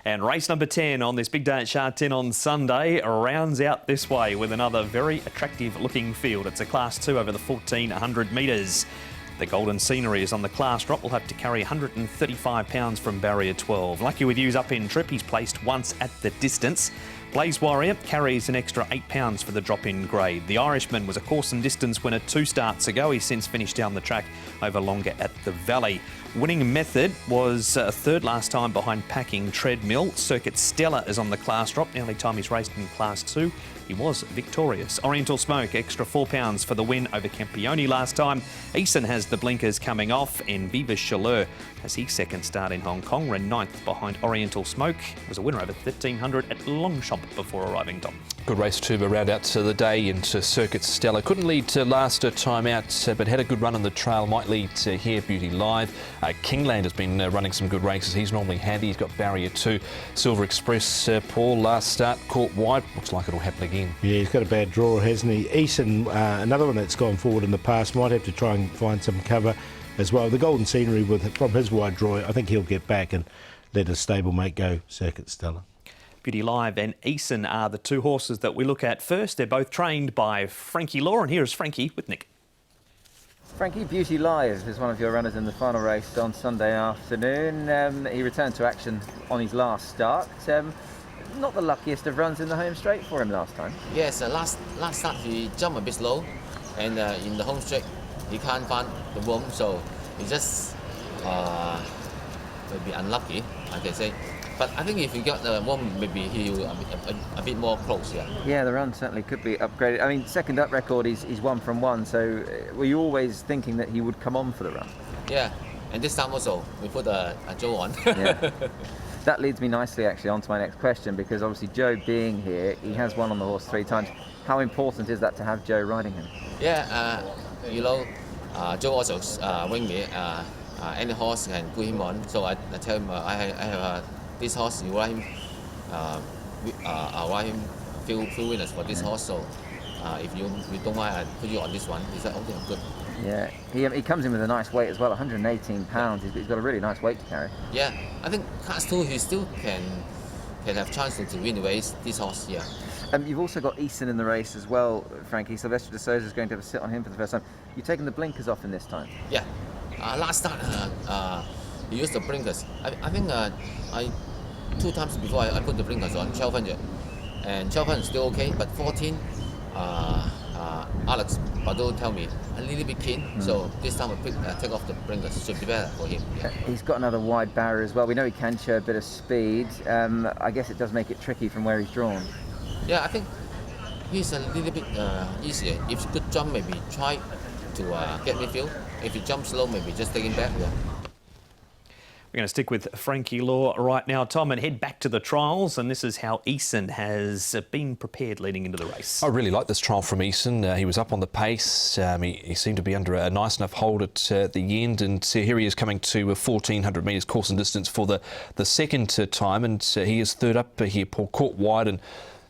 And race number 10 on this big day at Sha Tin on Sunday rounds out this way with another very attractive looking field. It's a Class 2 over the 1400 metres. The Golden Scenery is on the class drop. We'll have to carry 135 pounds from barrier 12. Lucky with You's up in trip. He's placed once at the distance. Blaze Warrior carries an extra 8 pounds for the drop-in grade. The Irishman was a course and distance winner 2 starts ago. He's since finished down the track over longer at the Valley. Winning method was third last time behind Packing Treadmill. Circuit Stella is on the class drop. The only time he's raced in Class 2, he was victorious. Oriental Smoke, extra 4 pounds for the win over Campione last time. Eason has the blinkers coming off, and Viva Chaleur has his second start in Hong Kong, ran 9th behind Oriental Smoke. Was a winner over 1300 at Longchamp before arriving top. Good race to round out to the day into Circuit Stella. Couldn't lead to last time out, but had a good run on the trail. Might lead to here, Beauty Live. Kingland has been running some good races. He's normally handy. He's got barrier 2. Silver Express, Paul, last start, caught wide. Looks like it'll happen again. Yeah, he's got a bad draw, hasn't he? Eason, another one that's gone forward in the past, might have to try and find some cover as well. The Golden Scenery, from his wide draw, I think he'll get back and let his stablemate go Circuit Stella. Beauty Live and Eason are the two horses that we look at first. They're both trained by Frankie Law, and here's Frankie with Nick. Frankie, Beauty Live is one of your runners in the final race on Sunday afternoon. He returned to action on his last start. Not the luckiest of runs in the home straight for him last time. Yes, last start he jumped a bit slow, and in the home straight he can't find the room, so he just maybe unlucky, I can say. But I think if he got the room, maybe he will a bit more close. Yeah, the run certainly could be upgraded. I mean, second up record, he's 1 from 1. So were you always thinking that he would come on for the run? Yeah, and this time also we put a Joe on. Yeah. That leads me nicely actually on to my next question, because obviously Joe being here, he has won on the horse 3 times. How important is that to have Joe riding him? Yeah, Joe also wing me. Any horse can put him on. So I tell him I have this horse. You ride him. I ride him few winners for this horse. So if you don't mind, I put you on this one. He said, okay, I'm good. Yeah, he comes in with a nice weight as well, 118 pounds. He's got a really nice weight to carry. Yeah, I think Class 2 he still can have chance to win the race. This horse, yeah. You've also got Eason in the race as well, Frankie. Sylvester de Souza is going to have a sit on him for the first time. You've taken the blinkers off in this time. Yeah, last start he used the blinkers. I think 2 times before I put the blinkers on 1200, and 1200 is still okay, but 14. Alex Bado tell me a little bit keen, so this time I take off the blinkers. Should be better for him. Yeah. He's got another wide barrier as well. We know he can show a bit of speed. I guess it does make it tricky from where he's drawn. Yeah, I think he's a little bit easier. If he could jump, maybe try to get midfield. If he jumps slow, maybe just take him back. Yeah. We're going to stick with Frankie Law right now, Tom, and head back to the trials. And this is how Eason has been prepared leading into the race. I really like this trial from Eason. He was up on the pace. He seemed to be under a nice enough hold at the end. And here he is coming to 1400 metres course and distance for the second time. And he is third up here. Paul caught wide and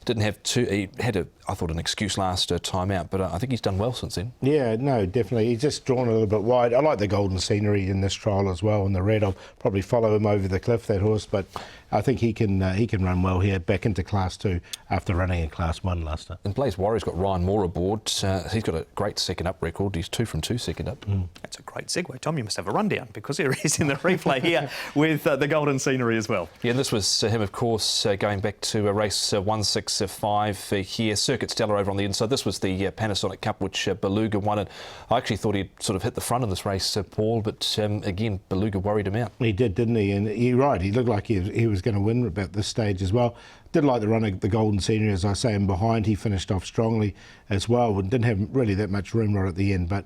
didn't have two. He had I thought, an excuse last time out, but I think he's done well since then. Yeah, no, definitely. He's just drawn a little bit wide. I like the Golden Scenery in this trial as well, and the red. I'll probably follow him over the cliff, that horse, but I think he can run well here, back into Class 2 after running in Class 1 last time. And Blaze Warrior's got Ryan Moore aboard. He's got a great second up record. He's 2 from 2 second up. That's a great segue. Tom, you must have a rundown, because here he is in the replay here with the Golden Scenery as well. Yeah, and this was him, of course, going back to race 165 here. Circuit Stella over on the inside. This was the Panasonic Cup, which Beluga won. And I actually thought he'd sort of hit the front of this race, Paul, but again, Beluga worried him out. He did, didn't he? And you're right, he looked like he was going to win about this stage as well. Did like the run of the Golden Scenery, as I say, and behind he finished off strongly as well, and didn't have really that much room right at the end. But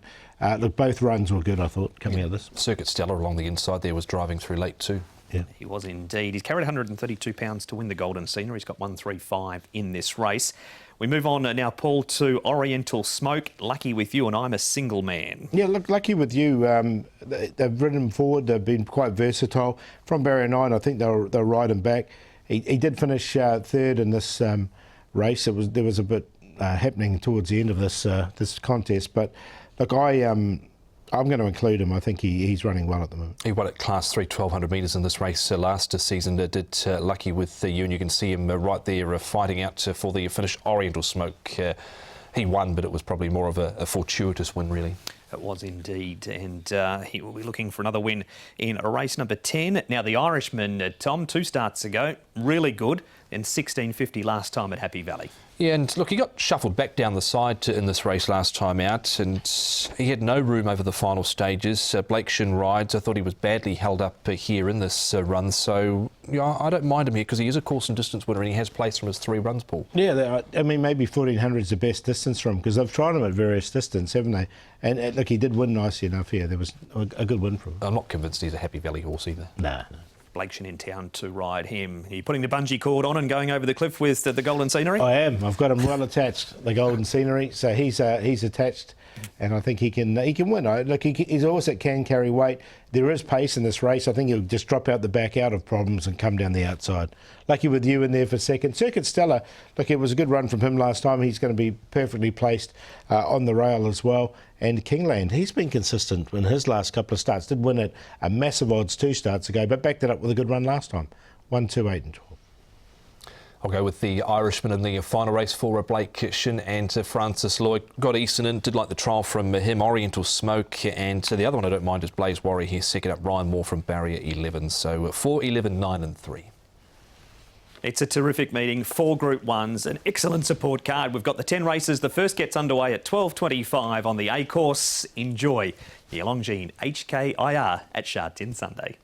look, both runs were good, I thought, coming out of this. Circuit Stella along the inside there was driving through late too. Yeah. He was indeed. He's carried 132 pounds to win the Golden Scenery. He's got 135 in this race. We move on now, Paul, to Oriental Smoke. Lucky with you, and I'm a single man. Yeah, look, lucky with you. They've ridden him forward. They've been quite versatile. From barrier 9, I think they'll ride him back. He did finish third in this race. There was a bit happening towards the end of this contest, but look, I I'm going to include him. I think he's running well at the moment. He won at Class 3, 1,200 metres in this race last season. Did lucky with you, and you can see him right there fighting out for the finish. Oriental Smoke, he won, but it was probably more of a fortuitous win, really. It was indeed, and he will be looking for another win in race number 10. Now, the Irishman, Tom, 2 starts ago, really good, and 16.50 last time at Happy Valley. Yeah, and look, he got shuffled back down the side in this race last time out, and he had no room over the final stages. Blake Shin rides. I thought he was badly held up here in this run, so yeah, I don't mind him here because he is a course and distance winner and he has placed from his 3 runs, Paul. Yeah, I mean, maybe 1,400 is the best distance for him because they've tried him at various distances, haven't they? And look, he did win nicely enough here. There was a good win for him. I'm not convinced he's a Happy Valley horse either. No. Blake Shin in town to ride him. Are you putting the bungee cord on and going over the cliff with the Golden Scenery? I am. I've got him well attached, the Golden Scenery. So he's attached, and I think he can win. Look, he's a horse that can carry weight. There is pace in this race. I think he'll just drop out the back out of problems and come down the outside. Lucky with you in there for second. Circuit Stella, look, it was a good run from him last time. He's going to be perfectly placed on the rail as well. And Kingland, he's been consistent in his last couple of starts. Did win at a massive odds 2 starts ago, but backed it up with a good run last time. 1, 2, 8 and 12. I'll go with the Irishman in the final race for Blake Shin and Francis Lloyd. Got Easton in, did like the trial from him, Oriental Smoke, and the other one I don't mind is Blaze Warrior here, second up Ryan Moore from Barrier 11. So 4, 11, 9 and 3. It's a terrific meeting, 4 Group 1s, an excellent support card. We've got the 10 races. The first gets underway at 12.25 on the A course. Enjoy your Longines HKIR at Sha Tin Sunday.